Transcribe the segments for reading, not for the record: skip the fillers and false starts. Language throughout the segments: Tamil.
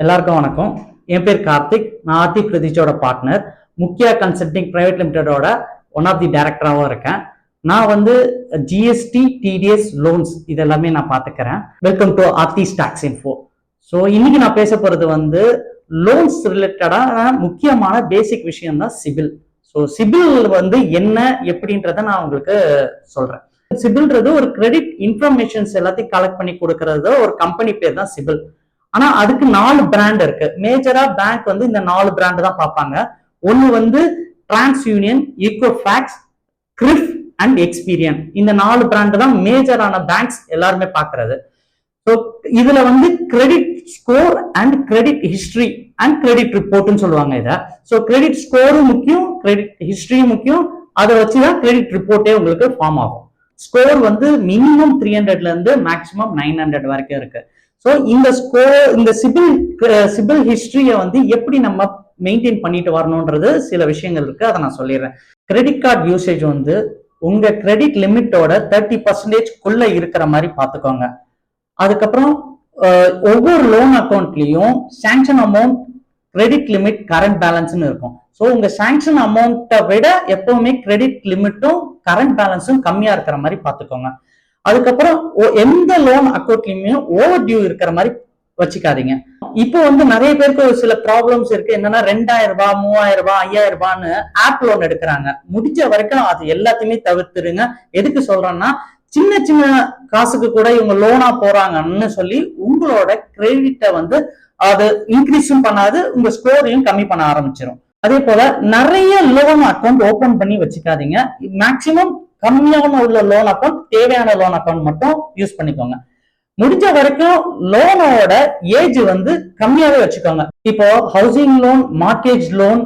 எல்லாருக்கும் வணக்கம். என் பேர் கார்த்திக். நான் ஆர்த்தி பிரதீஷோட பார்ட்னர், முக்கியா கன்சல்டிங் பிரைவேட் லிமிடெடோட ஒன் ஆஃப் தி டைரக்டராகவும் இருக்கேன். நான் வந்து ஜிஎஸ்டி, டிடிஎஸ், லோன்ஸ் இதெல்லாமே நான் பார்த்துக்கிறேன். Welcome to Aarthi's tax info. So இன்னைக்கு நான் பேச போறது வந்து லோன்ஸ் ரிலேட்டடான முக்கியமான பேசிக் விஷயம் தான் சிபில். ஸோ சிபில் வந்து என்ன எப்படின்றத நான் உங்களுக்கு சொல்றேன். சிபில்ன்றது ஒரு கிரெடிட் இன்ஃபர்மேஷன்ஸ் எல்லாத்தையும் கலெக்ட் பண்ணி கொடுக்கறது ஒரு கம்பெனி பேர் தான் சிபில். ஆனா அதுக்கு 4 பிராண்ட் இருக்கு. மேஜரா பேங்க் வந்து இந்த 4 பிராண்ட் தான் பார்ப்பாங்க. ஒன்னு வந்து டிரான்ஸ் யூனியன், ஈகோஃபேக்ஸ், கிரிஃப் அண்ட் எக்ஸ்பீரியன். இந்த 4 பிராண்ட் தான் மேஜரான பேங்க்ஸ் எல்லாருமே பாக்குறது. ஸோ இதுல வந்து credit score and credit history and credit ரிப்போர்ட்னு சொல்லுவாங்க இதை. ஸோ கிரெடிட் ஸ்கோரும் முக்கியம், கிரெடிட் ஹிஸ்டரியும் முக்கியம். அதை வச்சுதான் கிரெடிட் ரிப்போர்ட்டே உங்களுக்கு ஃபார்ம் ஆகும். ஸ்கோர் வந்து மினிமம் 300ல இருந்து மேக்சிமம் 900 வரைக்கும் இருக்கு. ஸோ இந்த சிபில் ஹிஸ்டரியை வந்து எப்படி நம்ம மெயின்டைன் பண்ணிட்டு வரணும்ன்றது சில விஷயங்கள் இருக்கு. அதை நான் சொல்லிடுறேன். கிரெடிட் கார்டு யூசேஜ் வந்து உங்க கிரெடிட் லிமிட்டோட 30% இருக்கிற மாதிரி பார்த்துக்கோங்க. அதுக்கப்புறம் ஒவ்வொரு லோன் அக்கௌண்ட்லயும் sanction amount, credit limit, current பேலன்ஸ்னு இருக்கும். ஸோ உங்க சாங்ஷன் அமௌண்ட்டை விட எப்பவுமே கிரெடிட் லிமிட்டும் கரண்ட் பேலன்ஸும் கம்மியா இருக்கிற மாதிரி பார்த்துக்கோங்க. அதுக்கப்புறம் எந்த லோன் அக்கௌண்ட்லயுமே ஓவர் டியூ இருக்கிற மாதிரி வச்சுக்காதீங்க. இப்போ வந்து நிறைய பேருக்கு ஒரு சில ப்ராப்ளம்ஸ் இருக்கு. என்னன்னா 2000 ரூபாய், 3000 ரூபாய், 5000 ரூபான்னு ஆப் லோன் எடுக்கிறாங்க. முடிஞ்ச வரைக்கும் அது எல்லாத்தையுமே தவிர்த்துருங்க. எதுக்கு சொல்றேன்னா, சின்ன சின்ன காசுக்கு கூட இவங்க லோனா போறாங்கன்னு சொல்லி உங்களோட கிரெடிட்டை வந்து அது இன்க்ரீஸும் பண்ணாது, உங்க ஸ்கோரையும் கம்மி பண்ண ஆரம்பிச்சிடும். அதே போல நிறைய லோன் அக்கௌண்ட் ஓபன் பண்ணி வச்சுக்காதீங்க. மேக்சிமம் கம்மியான உள்ள லோன் அக்கௌண்ட், தேவையான லோன் அக்கௌண்ட் மட்டும் யூஸ் பண்ணிக்கோங்க. முடிஞ்ச வரைக்கும் லோனோட ஏஜ் வந்து கம்மியாவே வச்சுக்கோங்க. இப்போ housing loan, mortgage loan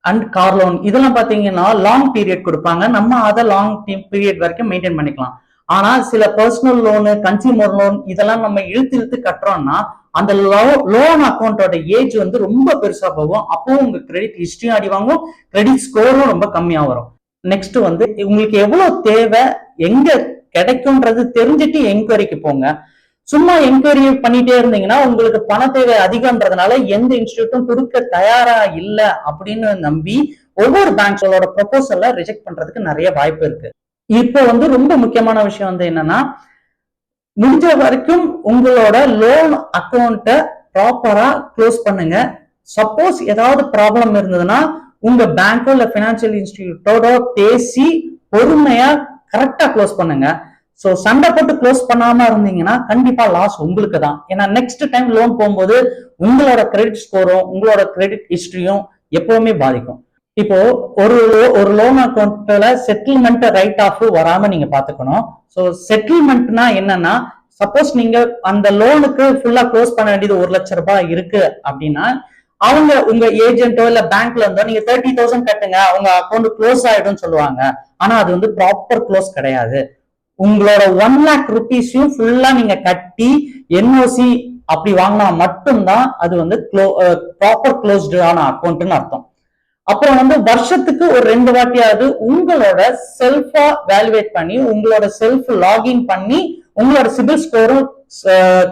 and car loan இதெல்லாம் பாத்தீங்கன்னா லாங் பீரியட் கொடுப்பாங்க. நம்ம அதை லாங் பீரியட் வரைக்கும் மெயின்டைன் பண்ணிக்கலாம். ஆனா சில பர்சனல் லோனு, கன்சியூமர் லோன் இதெல்லாம் நம்ம இழுத்து கட்டுறோம்னா அந்த லோன் அக்கௌண்டோட ஏஜ் வந்து ரொம்ப பெருசா போகும். அப்பவும் உங்க கிரெடிட் ஹிஸ்டரியும் அடி வாங்கும், கிரெடிட் ஸ்கோரும் ரொம்ப கம்மியா வரும். நெக்ஸ்ட் வந்து உங்களுக்கு எவ்வளவு தேவை, எங்க கிடைக்கும்ன்றது தெரிஞ்சுட்டு என்கொயரிக்கு போங்க. சும்மா என்கொயரி பண்ணிட்டே இருந்தீங்கன்னா உங்களுக்கு பண தேவை அதிகம்ன்றதுனால எந்த இன்ஸ்டிடியூட்டும் கொடுக்க தயாரா இல்லை அப்படின்னு நம்பி ஒவ்வொரு பேங்க்ஸோட ப்ரொபோசலை ரிஜெக்ட் பண்றதுக்கு நிறைய வாய்ப்பு இருக்கு. இப்போ வந்து ரொம்ப முக்கியமான விஷயம் வந்து என்னன்னா, முடிஞ்ச வரைக்கும் உங்களோட லோன் அக்கௌண்ட்டை ப்ராப்பரா க்ளோஸ் பண்ணுங்க. சப்போஸ் ஏதாவது ப்ராப்ளம் இருந்ததுன்னா உங்க பேங்கோ இல்ல பினான்சியல் இன்ஸ்டிடியூட்டோட பேசி பொறுமையா கரெக்டா க்ளோஸ் பண்ணுங்க. ஸோ சண்டை போட்டு க்ளோஸ் பண்ணாம இருந்தீங்கன்னா கண்டிப்பா லாஸ் உங்களுக்கு தான். ஏன்னா நெக்ஸ்ட் டைம் லோன் போகும்போது உங்களோட கிரெடிட் ஸ்கோரும் உங்களோட கிரெடிட் ஹிஸ்டரியும் எப்பவுமே பாதிக்கும். இப்போ ஒரு லோன் அக்கௌண்ட்ல செட்டில்மெண்ட் ரைட் ஆஃப் வராம நீங்க பாத்துக்கணும். ஸோ செட்டில்மெண்ட்னா என்னன்னா, சப்போஸ் நீங்க அந்த லோனுக்கு ஃபுல்லா க்ளோஸ் பண்ண வேண்டியது 1 லட்சம் ரூபாய் இருக்கு அப்படின்னா அவங்க உங்க ஏஜென்ட்டோ இல்ல பேங்க்ல இருந்தோ நீங்க 30,000 கட்டுங்க, அவங்க அக்கௌண்ட் க்ளோஸ் ஆயிடும் சொல்லுவாங்க. ஆனா அது வந்து ப்ராப்பர் க்ளோஸ் கிடையாது. உங்களோட 1 lakh rupees ஃபுல்லா நீங்க கட்டி என்ஓசி அப்படி வாங்கினா மட்டும்தான் அது வந்து ப்ராப்பர் க்ளோஸ்டு ஆன அக்கௌண்ட்னு அர்த்தம். அப்புறம் வந்து வருஷத்துக்கு ஒரு 2 வாட்டியாவது உங்களோட செல்ஃபா வேல்யூவேட் பண்ணி உங்களோட செல்ஃப் லாகின் பண்ணி உங்களோட சிபில் ஸ்கோரும்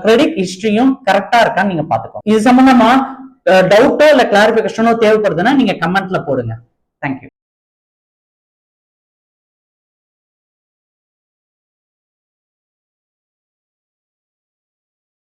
கிரெடிட் ஹிஸ்டரியும் கரெக்டா இருக்கான்னு நீங்க பாத்துக்கோங்க. இது சம்பந்தமா டவுட்டோ இல்ல கிளாரிபிகேஷனோ தேவைப்படுதுன்னா நீங்க கமெண்ட்ல போடுங்க. தேங்க்யூ.